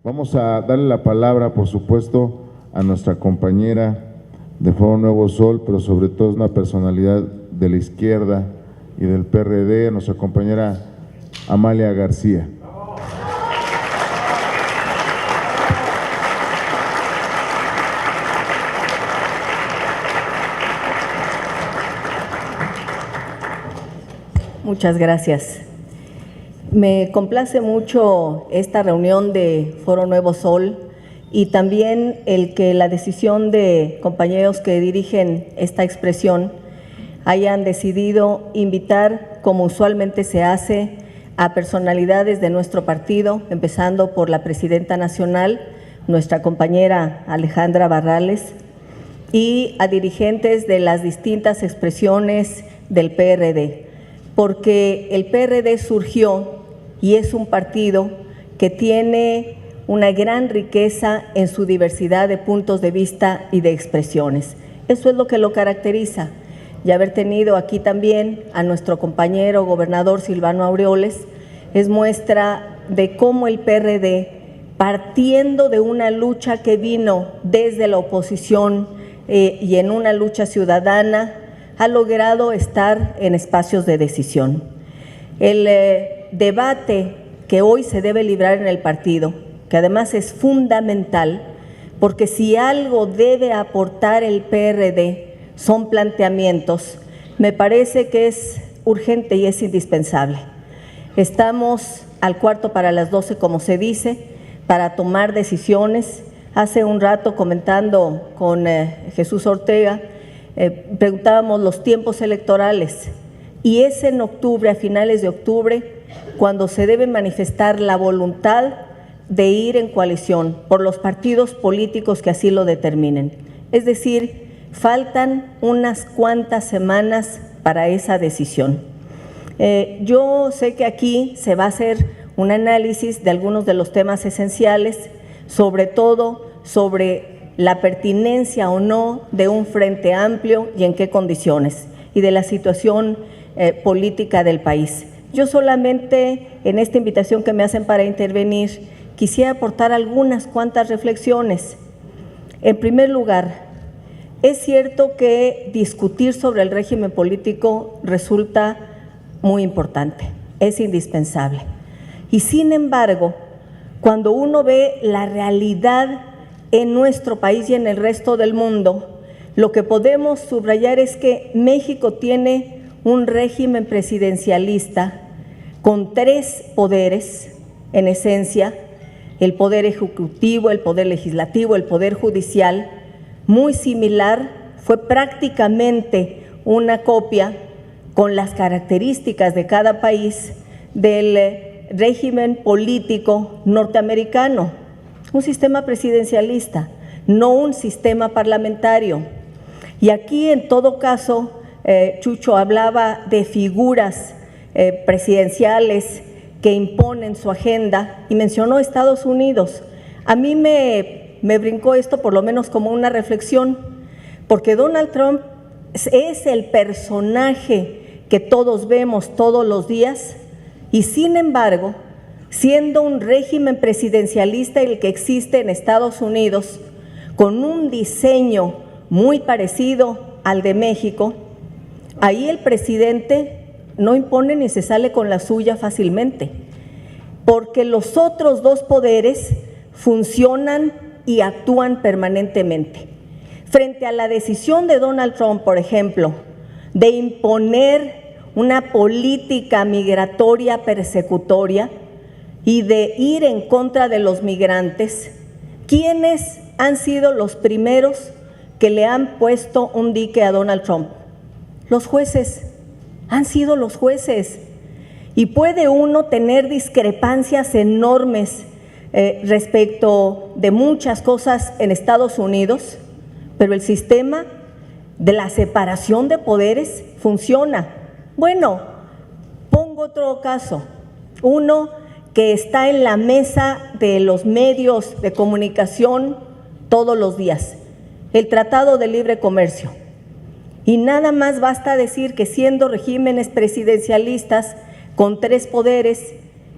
Vamos a darle la palabra, por supuesto, a nuestra compañera de Foro Nuevo Sol, pero sobre todo es una personalidad de la izquierda y del PRD, a nuestra compañera Amalia García. Muchas gracias. Me complace mucho esta reunión de Foro Nuevo Sol y también el que la decisión de compañeros que dirigen esta expresión hayan decidido invitar, como usualmente se hace, a personalidades de nuestro partido, empezando por la presidenta nacional, nuestra compañera Alejandra Barrales, y a dirigentes de las distintas expresiones del PRD, porque el PRD surgió y es un partido que tiene una gran riqueza en su diversidad de puntos de vista y de expresiones. Eso es lo que lo caracteriza. Y haber tenido aquí también a nuestro compañero gobernador Silvano Aureoles es muestra de cómo el PRD, partiendo de una lucha que vino desde la oposición y en una lucha ciudadana, ha logrado estar en espacios de decisión. El debate que hoy se debe librar en el partido, que además es fundamental, porque si algo debe aportar el PRD son planteamientos, me parece que es urgente y es indispensable. Estamos al 11:45, como se dice, para tomar decisiones. Hace un rato, comentando con Jesús Ortega, preguntábamos los tiempos electorales y es en octubre, a finales de octubre, cuando se debe manifestar la voluntad de ir en coalición por los partidos políticos que así lo determinen. Es decir, faltan unas cuantas semanas para esa decisión. Yo sé que aquí se va a hacer un análisis de algunos de los temas esenciales, sobre todo sobre la pertinencia o no de un frente amplio y en qué condiciones, y de la situación política del país. Yo solamente, en esta invitación que me hacen para intervenir, quisiera aportar algunas cuantas reflexiones. En primer lugar, es cierto que discutir sobre el régimen político resulta muy importante, es indispensable. Y sin embargo, cuando uno ve la realidad en nuestro país y en el resto del mundo, lo que podemos subrayar es que México tiene un régimen presidencialista con 3 poderes, en esencia, el poder ejecutivo, el poder legislativo, el poder judicial, muy similar, fue prácticamente una copia con las características de cada país del régimen político norteamericano, un sistema presidencialista, no un sistema parlamentario. Y aquí, en todo caso, Chucho hablaba de figuras presidenciales que imponen su agenda y mencionó Estados Unidos. A mí me brincó esto por lo menos como una reflexión, porque Donald Trump es el personaje que todos vemos todos los días y sin embargo, siendo un régimen presidencialista el que existe en Estados Unidos, con un diseño muy parecido al de México, ahí el presidente no impone ni se sale con la suya fácilmente, porque los otros 2 poderes funcionan y actúan permanentemente. Frente a la decisión de Donald Trump, por ejemplo, de imponer una política migratoria persecutoria y de ir en contra de los migrantes, ¿quiénes han sido los primeros que le han puesto un dique a Donald Trump? Los jueces, han sido los jueces. Y puede uno tener discrepancias enormes respecto de muchas cosas en Estados Unidos, pero el sistema de la separación de poderes funciona. Bueno, pongo otro caso, uno que está en la mesa de los medios de comunicación todos los días, el Tratado de Libre Comercio. Y nada más basta decir que siendo regímenes presidencialistas con 3 poderes,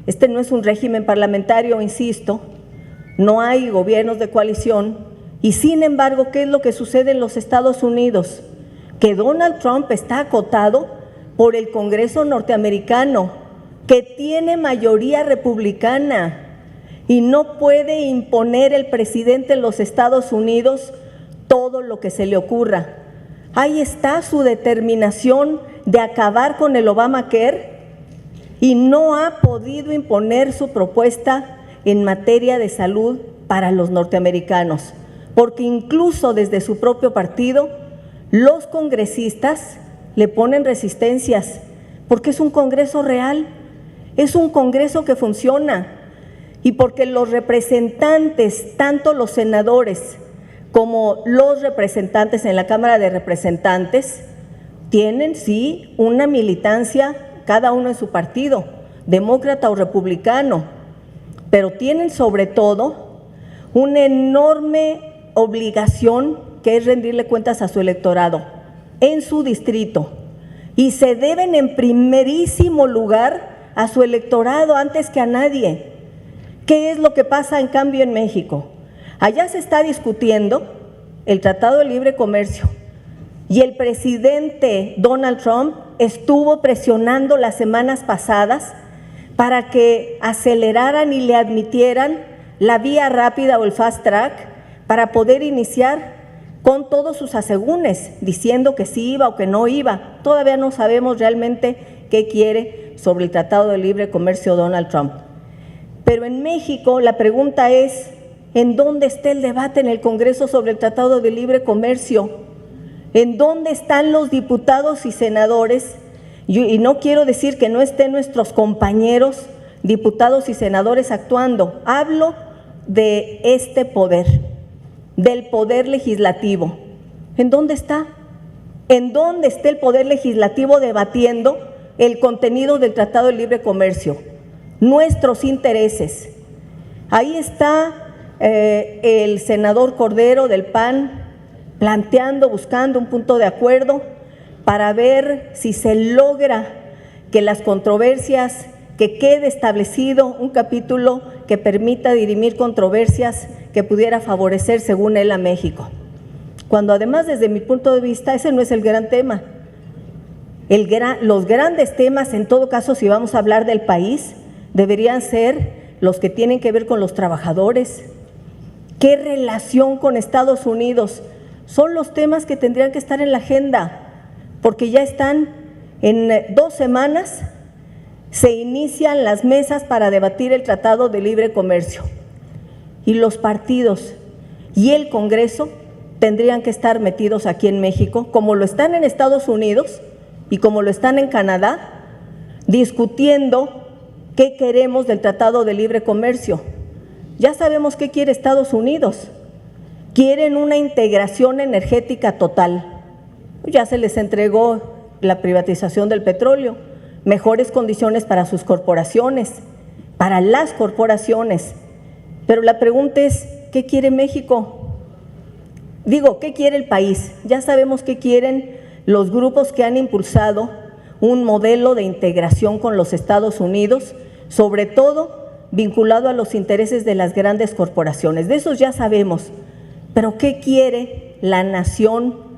este no es un régimen parlamentario, insisto, no hay gobiernos de coalición, y sin embargo, ¿qué es lo que sucede en los Estados Unidos? Que Donald Trump está acotado por el Congreso norteamericano, que tiene mayoría republicana, y no puede imponer el presidente de los Estados Unidos todo lo que se le ocurra. Ahí está su determinación de acabar con el Obamacare y no ha podido imponer su propuesta en materia de salud para los norteamericanos, porque incluso desde su propio partido los congresistas le ponen resistencias, porque es un Congreso real, es un Congreso que funciona, y porque los representantes, tanto los senadores como los representantes en la Cámara de Representantes, tienen sí una militancia, cada uno en su partido, demócrata o republicano, pero tienen sobre todo una enorme obligación que es rendirle cuentas a su electorado en su distrito, y se deben en primerísimo lugar a su electorado antes que a nadie. ¿Qué es lo que pasa en cambio en México? Allá se está discutiendo el Tratado de Libre Comercio y el presidente Donald Trump estuvo presionando las semanas pasadas para que aceleraran y le admitieran la vía rápida o el fast track para poder iniciar con todos sus asegúnes, diciendo que sí iba o que no iba. Todavía no sabemos realmente qué quiere sobre el Tratado de Libre Comercio Donald Trump. Pero en México la pregunta es, ¿en dónde está el debate en el Congreso sobre el Tratado de Libre Comercio? ¿En dónde están los diputados y senadores? Y no quiero decir que no estén nuestros compañeros diputados y senadores actuando. Hablo de este poder, del poder legislativo. ¿En dónde está? ¿En dónde está el poder legislativo debatiendo el contenido del Tratado de Libre Comercio? Nuestros intereses. Ahí está el senador Cordero del PAN planteando, buscando un punto de acuerdo para ver si se logra que las controversias, que quede establecido un capítulo que permita dirimir controversias que pudiera favorecer, según él, a México. Cuando además, desde mi punto de vista, ese no es el gran tema. Los grandes temas, en todo caso, si vamos a hablar del país, deberían ser los que tienen que ver con los trabajadores. ¿Qué relación con Estados Unidos? Son los temas que tendrían que estar en la agenda, porque ya están en 2 semanas, se inician las mesas para debatir el Tratado de Libre Comercio. Y los partidos y el Congreso tendrían que estar metidos aquí en México, como lo están en Estados Unidos y como lo están en Canadá, discutiendo qué queremos del Tratado de Libre Comercio. Ya sabemos qué quiere Estados Unidos. Quieren una integración energética total. Ya se les entregó la privatización del petróleo, mejores condiciones para sus corporaciones, para las corporaciones. Pero la pregunta es, ¿qué quiere México? Digo, ¿qué quiere el país? Ya sabemos qué quieren los grupos que han impulsado un modelo de integración con los Estados Unidos, sobre todo vinculado a los intereses de las grandes corporaciones. De esos ya sabemos, pero ¿qué quiere la nación?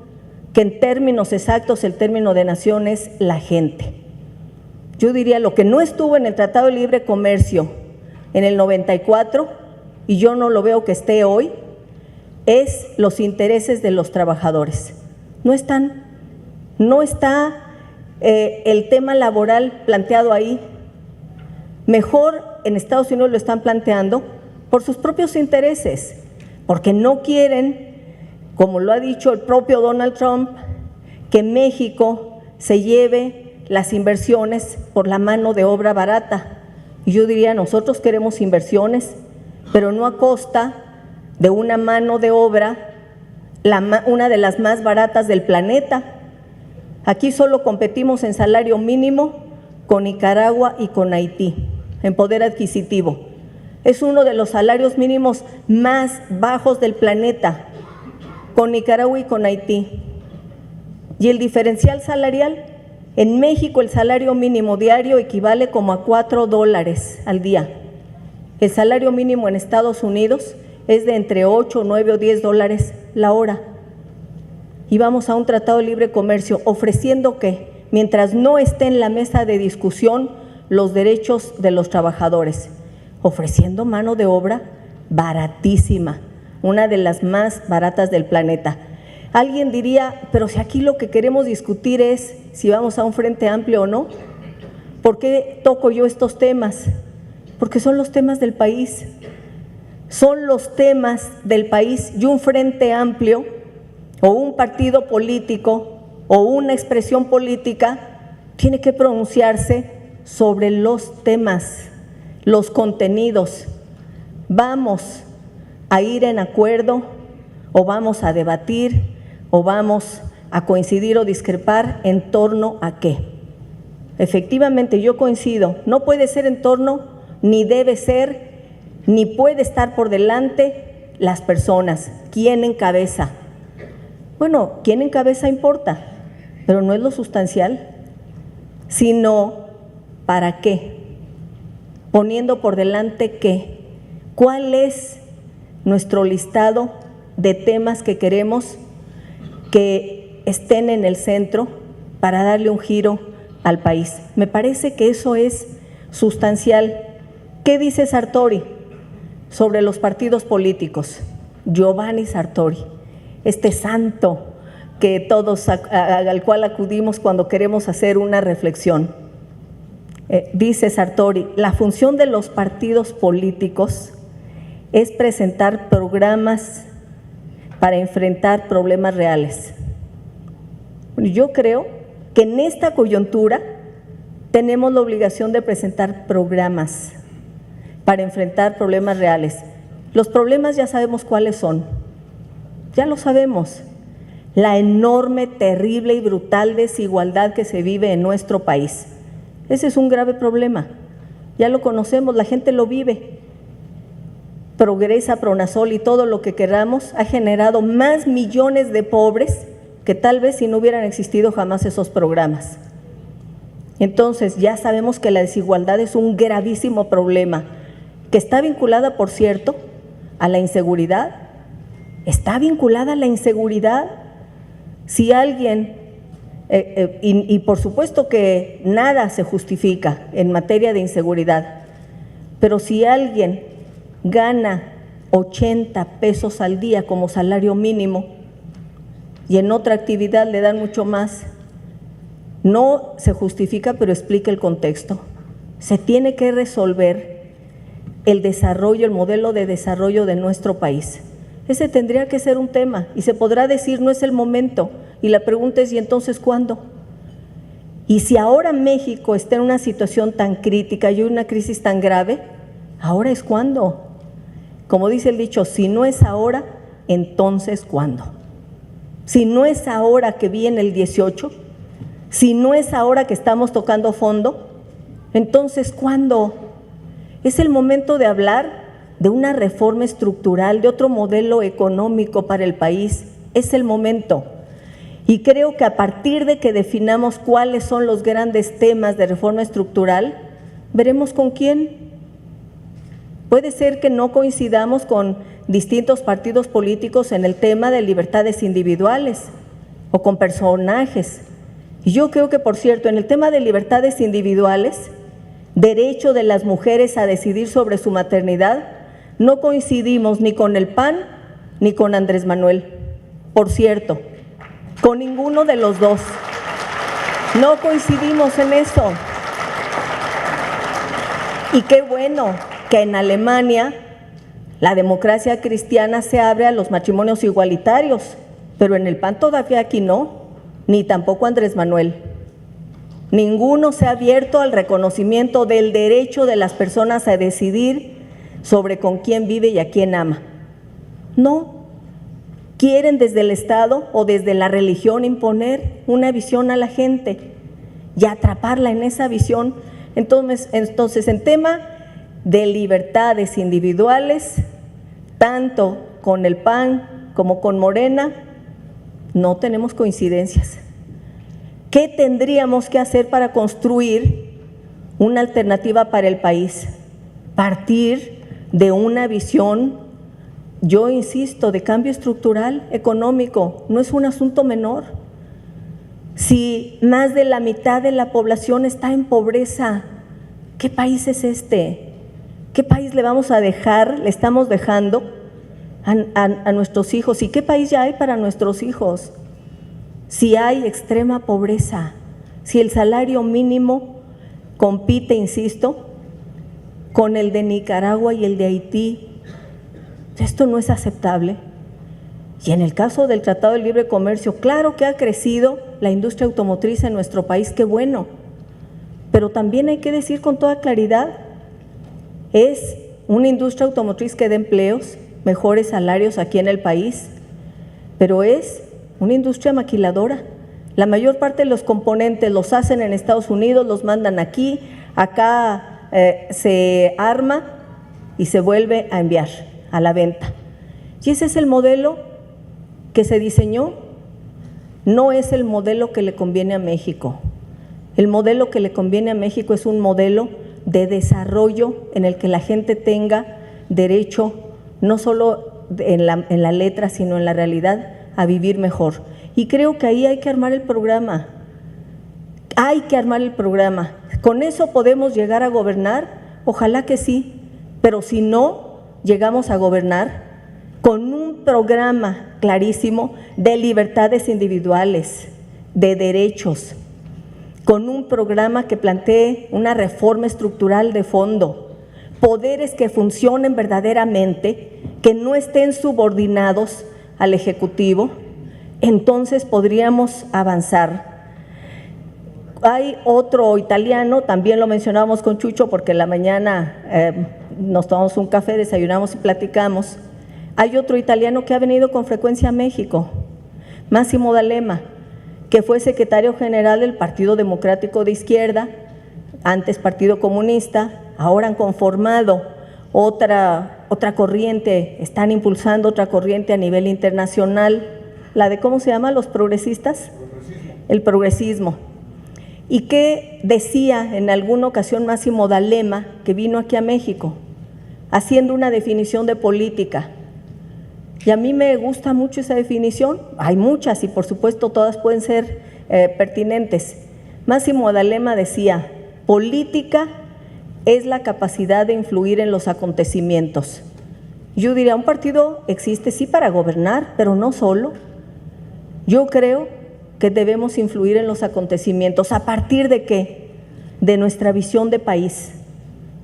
Que en términos exactos el término de nación es la gente. Yo diría, lo que no estuvo en el Tratado de Libre Comercio en el 94, y yo no lo veo que esté hoy, es los intereses de los trabajadores. No están, no está el tema laboral planteado ahí. Mejor en Estados Unidos lo están planteando por sus propios intereses, porque no quieren, como lo ha dicho el propio Donald Trump, que México se lleve las inversiones por la mano de obra barata. Y yo diría, nosotros queremos inversiones, pero no a costa de una mano de obra, una de las más baratas del planeta. Aquí solo competimos en salario mínimo con Nicaragua y con Haití, en poder adquisitivo. Es uno de los salarios mínimos más bajos del planeta, con Nicaragua y con Haití. Y el diferencial salarial, en México el salario mínimo diario equivale como a $4 al día. El salario mínimo en Estados Unidos es de entre 8, 9 o 10 dólares la hora. Y vamos a un tratado de libre comercio ofreciendo que, mientras no esté en la mesa de discusión los derechos de los trabajadores, ofreciendo mano de obra baratísima, una de las más baratas del planeta. Alguien diría, pero si aquí lo que queremos discutir es si vamos a un frente amplio o no, ¿por qué toco yo estos temas? Porque son los temas del país, son los temas del país, y un frente amplio o un partido político o una expresión política tiene que pronunciarse sobre los temas, los contenidos. ¿Vamos a ir en acuerdo o vamos a debatir o vamos a coincidir o discrepar en torno a qué? Efectivamente, yo coincido, no puede ser en torno, ni debe ser, ni puede estar por delante las personas. ¿Quién encabeza? Bueno, quién encabeza importa, pero no es lo sustancial, sino ¿para qué? Poniendo por delante qué. ¿Cuál es nuestro listado de temas que queremos que estén en el centro para darle un giro al país? Me parece que eso es sustancial. ¿Qué dice Sartori sobre los partidos políticos? Giovanni Sartori, este santo que todos al cual acudimos cuando queremos hacer una reflexión. Dice Sartori, la función de los partidos políticos es presentar programas para enfrentar problemas reales. Yo creo que en esta coyuntura tenemos la obligación de presentar programas para enfrentar problemas reales. Los problemas ya sabemos cuáles son, ya lo sabemos. La enorme, terrible y brutal desigualdad que se vive en nuestro país. Ese es un grave problema, ya lo conocemos, la gente lo vive. Progresa, Pronasol y todo lo que queramos ha generado más millones de pobres que tal vez si no hubieran existido jamás esos programas. Entonces ya sabemos que la desigualdad es un gravísimo problema, que está vinculada, por cierto, a la inseguridad. Está vinculada a la inseguridad. Si alguien, y por supuesto que nada se justifica en materia de inseguridad, pero si alguien gana 80 pesos al día como salario mínimo y en otra actividad le dan mucho más, no se justifica, pero explica el contexto. Se tiene que resolver el desarrollo, el modelo de desarrollo de nuestro país. Ese tendría que ser un tema y se podrá decir no es el momento, y la pregunta es ¿y entonces cuándo? Y si ahora México está en una situación tan crítica y una crisis tan grave, ahora es cuándo. Como dice el dicho, si no es ahora, entonces ¿cuándo? Si no es ahora que viene el 18, si no es ahora que estamos tocando fondo, entonces ¿cuándo? Es el momento de hablar de una reforma estructural, de otro modelo económico para el país. Es el momento. Y creo que a partir de que definamos cuáles son los grandes temas de reforma estructural, veremos con quién. Puede ser que no coincidamos con distintos partidos políticos en el tema de libertades individuales o con personajes. Y yo creo que, por cierto, en el tema de libertades individuales, derecho de las mujeres a decidir sobre su maternidad, no coincidimos ni con el PAN ni con Andrés Manuel. Por cierto, con ninguno de los dos. No coincidimos en eso. Y qué bueno que en Alemania la democracia cristiana se abre a los matrimonios igualitarios, pero en el PAN todavía aquí no, ni tampoco Andrés Manuel. Ninguno se ha abierto al reconocimiento del derecho de las personas a decidir sobre con quién vive y a quién ama. No, quieren desde el Estado o desde la religión imponer una visión a la gente y atraparla en esa visión. Entonces en tema de libertades individuales, tanto con el PAN como con Morena, no tenemos coincidencias. ¿Qué tendríamos que hacer para construir una alternativa para el país? Partir de una visión, yo insisto, de cambio estructural económico. No es un asunto menor. Si más de la mitad de la población está en pobreza, ¿qué país es este? ¿Qué país le vamos a dejar, le estamos dejando a nuestros hijos? ¿Y qué país ya hay para nuestros hijos? Si hay extrema pobreza, si el salario mínimo compite, insisto, con el de Nicaragua y el de Haití, esto no es aceptable. Y en el caso del Tratado de Libre Comercio, claro que ha crecido la industria automotriz en nuestro país, qué bueno, pero también hay que decir con toda claridad, es una industria automotriz que da empleos, mejores salarios aquí en el país, pero es una industria maquiladora. La mayor parte de los componentes los hacen en Estados Unidos, los mandan aquí, acá se arma y se vuelve a enviar a la venta. Y ese es el modelo que se diseñó, no es el modelo que le conviene a México. El modelo que le conviene a México es un modelo de desarrollo en el que la gente tenga derecho, no solo en la letra, sino en la realidad, a vivir mejor. Y creo que ahí hay que armar el programa. Hay que armar el programa. ¿Con eso podemos llegar a gobernar? Ojalá que sí, pero si no llegamos a gobernar con un programa clarísimo de libertades individuales, de derechos, con un programa que plantee una reforma estructural de fondo, poderes que funcionen verdaderamente, que no estén subordinados al Ejecutivo, entonces podríamos avanzar. Hay otro italiano, también lo mencionamos con Chucho porque en la mañana nos tomamos un café, desayunamos y platicamos. Hay otro italiano que ha venido con frecuencia a México, Massimo D'Alema, que fue secretario general del Partido Democrático de Izquierda, antes Partido Comunista, ahora han conformado otra corriente, están impulsando otra corriente a nivel internacional, la de, ¿cómo se llama? ¿Los progresistas? El progresismo. ¿Y qué decía en alguna ocasión Massimo D'Alema, que vino aquí a México, haciendo una definición de política? Y a mí me gusta mucho esa definición, hay muchas y por supuesto todas pueden ser pertinentes. Massimo D'Alema decía, política es la capacidad de influir en los acontecimientos. Yo diría, un partido existe sí para gobernar, pero no solo. Yo creo que debemos influir en los acontecimientos. ¿A partir de qué? De nuestra visión de país.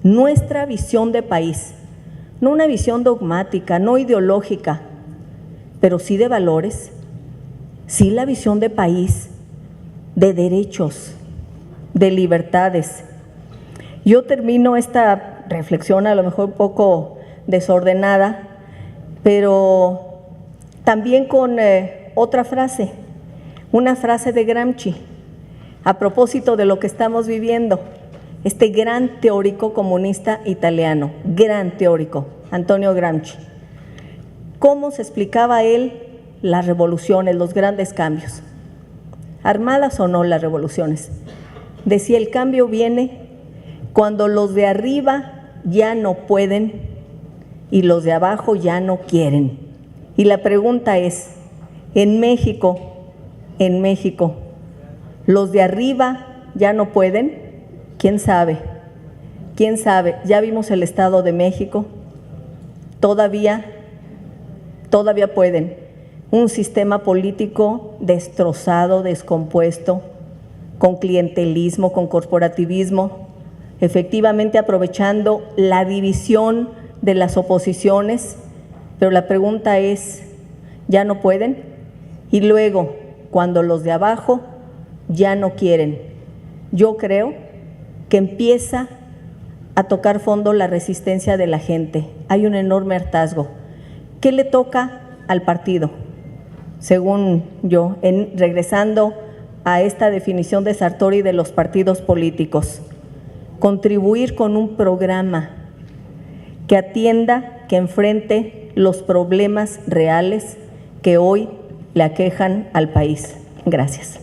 Nuestra visión de país. No una visión dogmática, no ideológica, pero sí de valores, sí la visión de país, de derechos, de libertades. Yo termino esta reflexión a lo mejor un poco desordenada, pero también con otra frase, una frase de Gramsci, a propósito de lo que estamos viviendo, este gran teórico comunista italiano, gran teórico, Antonio Gramsci. ¿Cómo se explicaba él las revoluciones, los grandes cambios? Armadas o no las revoluciones. Decía, el cambio viene cuando los de arriba ya no pueden y los de abajo ya no quieren. Y la pregunta es, en México, ¿los de arriba ya no pueden? ¿Quién sabe? ¿Quién sabe? Ya vimos el Estado de México, todavía pueden. Un sistema político destrozado, descompuesto, con clientelismo, con corporativismo, efectivamente aprovechando la división de las oposiciones, pero la pregunta es, ¿ya no pueden? Y luego, cuando los de abajo ya no quieren, yo creo que empieza a tocar fondo la resistencia de la gente. Hay un enorme hartazgo. ¿Qué le toca al partido? Según yo, regresando a esta definición de Sartori de los partidos políticos, contribuir con un programa que atienda, que enfrente los problemas reales que hoy le aquejan al país. Gracias.